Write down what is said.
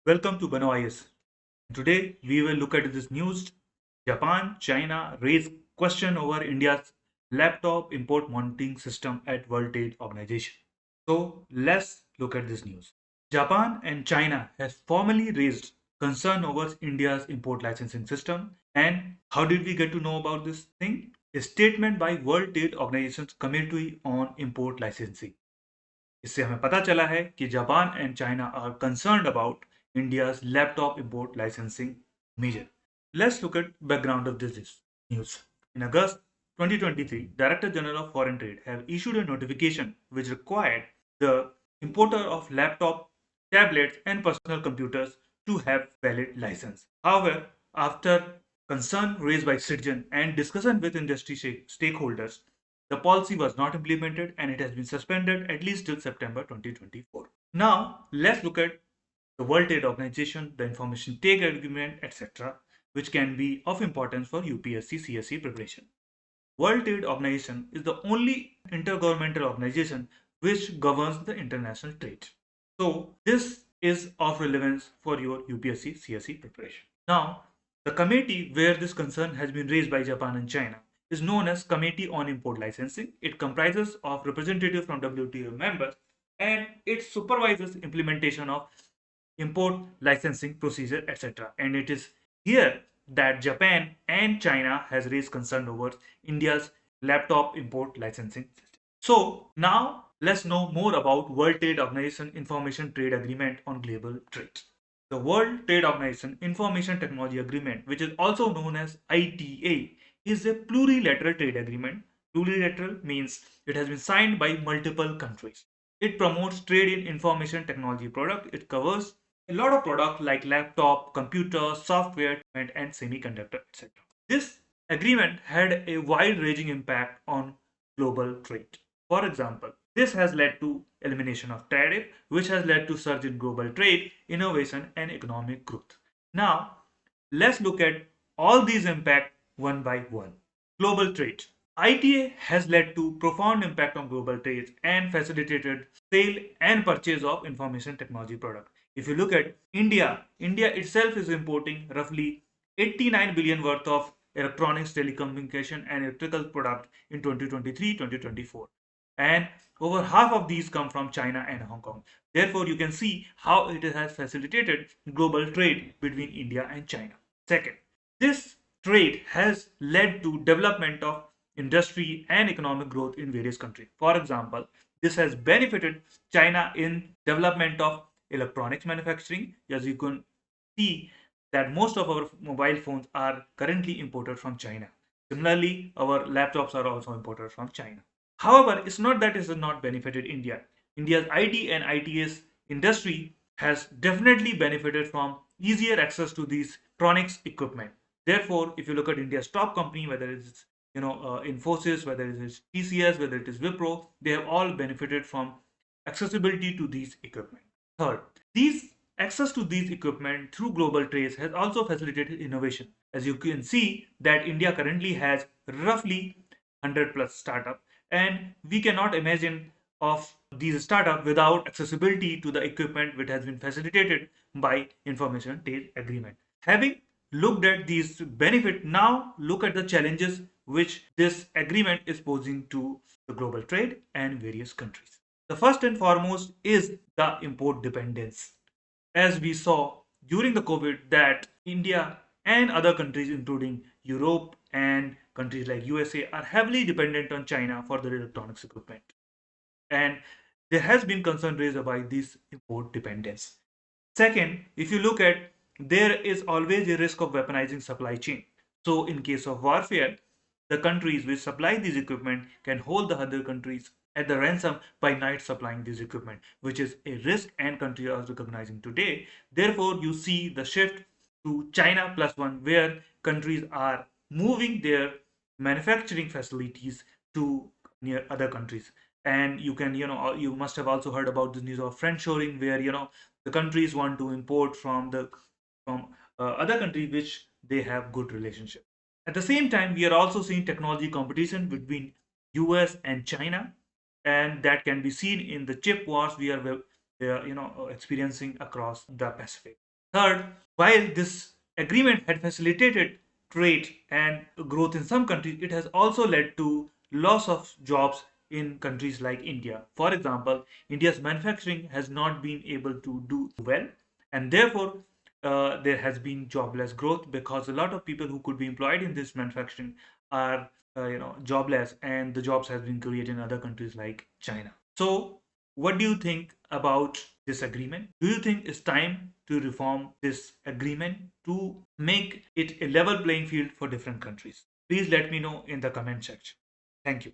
Welcome to BANO IAS. Today we will look at this news. Japan, China raise question over India's laptop import monitoring system at World Trade Organization. So let's look at this news. Japan and China has formally raised concern over India's import licensing system. And how did we get to know about this thing? A statement by World Trade Organization's Committee on Import Licensing. इससे हमें पता चला है कि Japan and China are concerned about India's laptop import licensing measure. Let's look at background of this news. In August 2023, Director General of Foreign Trade have issued a notification which required the importer of laptop, tablets, and personal computers to have valid license. However, after concern raised by citizens and discussion with industry stakeholders, the policy was not implemented and it has been suspended at least till September 2024. Now, let's look at the World Trade Organization, the Information Take Agreement, etc., which can be of importance for UPSC CSE preparation. World Trade Organization is the only intergovernmental organization which governs the international trade. So, this is of relevance for your UPSC CSE preparation. Now, the committee where this concern has been raised by Japan and China is known as Committee on Import Licensing. It comprises of representatives from WTO members and it supervises implementation of import licensing procedure, etc. And it is here that Japan and China has raised concern over India's laptop import licensing system. So now let's know more about World Trade Organization Information Trade Agreement on Global Trade. The World Trade Organization Information Technology Agreement, which is also known as ITA, is a plurilateral trade agreement. Plurilateral means it has been signed by multiple countries. It promotes trade in information technology product. It covers a lot of products like laptop, computer, software, and semiconductor, etc. This agreement had a wide-ranging impact on global trade. For example, this has led to elimination of tariff, which has led to surge in global trade, innovation, and economic growth. Now, let's look at all these impacts one by one. Global trade. ITA has led to profound impact on global trade and facilitated sale and purchase of information technology products. If you look at India, India itself is importing roughly 89 billion worth of electronics, telecommunication, and electrical product in 2023-2024. And over half of these come from China and Hong Kong. Therefore, you can see how it has facilitated global trade between India and China. Second, this trade has led to development of industry and economic growth in various countries. For example, this has benefited China in development of electronics manufacturing. As you can see that most of our mobile phones are currently imported from China. Similarly, our laptops are also imported from China. However, it's not that it has not benefited India. India's IT and ITS industry has definitely benefited from easier access to these electronics equipment. Therefore, if you look at India's top company, whether it's Infosys, whether it is TCS, whether it is Wipro, they have all benefited from accessibility to these equipment. Third, these access to these equipment through global trades has also facilitated innovation. As you can see that India currently has roughly 100 plus startup, and we cannot imagine of these startup without accessibility to the equipment which has been facilitated by information trade agreement. Having looked at these benefit, now look at the challenges which this agreement is posing to the global trade and various countries. The first and foremost is the import dependence. As we saw during the COVID that India and other countries including Europe and countries like USA are heavily dependent on China for their electronics equipment. And there has been concern raised by this import dependence. Second, if you look at, there is always a risk of weaponizing supply chain. So in case of warfare, the countries which supply these equipment can hold the other countries at the ransom by not supplying this equipment, which is a risk and countries are recognizing today. Therefore, you see the shift to China plus one, where countries are moving their manufacturing facilities to near other countries. And you can, you must have also heard about the news of friendshoring, where the countries want to import from the from other countries which they have good relationship. At the same time, we are also seeing technology competition between US and China, and that can be seen in the chip wars we are experiencing across the Pacific. Third, while this agreement had facilitated trade and growth in some countries, it has also led to loss of jobs in countries like India. For example, India's manufacturing has not been able to do well, and therefore there has been jobless growth because a lot of people who could be employed in this manufacturing are jobless, and the jobs has been created in other countries like China. So what do you think about this agreement? Do you think it's time to reform this agreement to make it a level playing field for different countries? Please let me know in the comment section. Thank you.